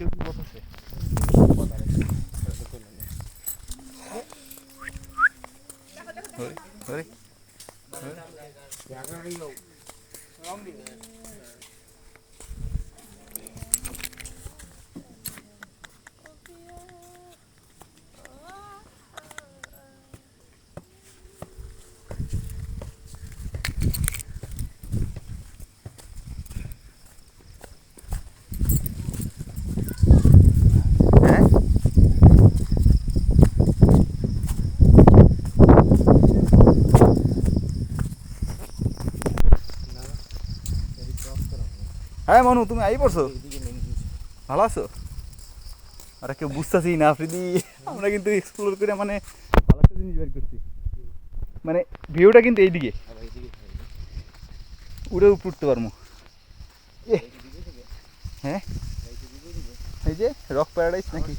কেউ কি বলতেছে হ্যাঁ হ্যাঁ মনু তুমি আই পড়ছো ভালো আছো আর কেউ বুঝতেছি না আফ্রিদি আমরা কিন্তু এক্সপ্লোর করে মানে ভালো একটা জিনিস বের করছি মানে ভিউটা কিন্তু এইদিকে উড়ে উঠতে পারবো হ্যাঁ এই যে রক প্যারাডাইস নাকি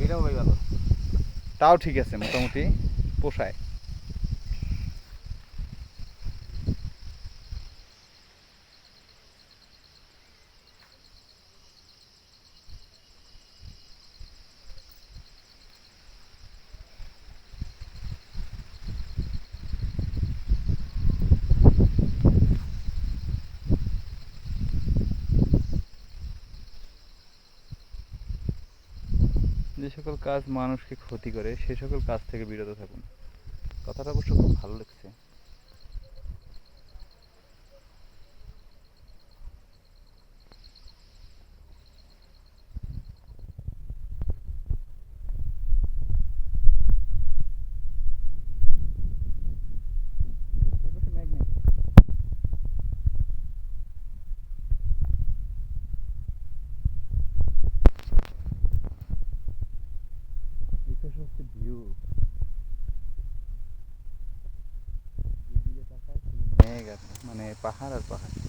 এটাও ভাই ভালো তাও ঠিক আছে মোটামুটি পোষায় যে সকল কাজ মানুষকে ক্ষতি করে সে সকল কাজ থেকে বিরত থাকুন কথাটা অবশ্য খুব ভালো লাগছে ভিউ মেঘ মানে পাহাড় আর পাহাড়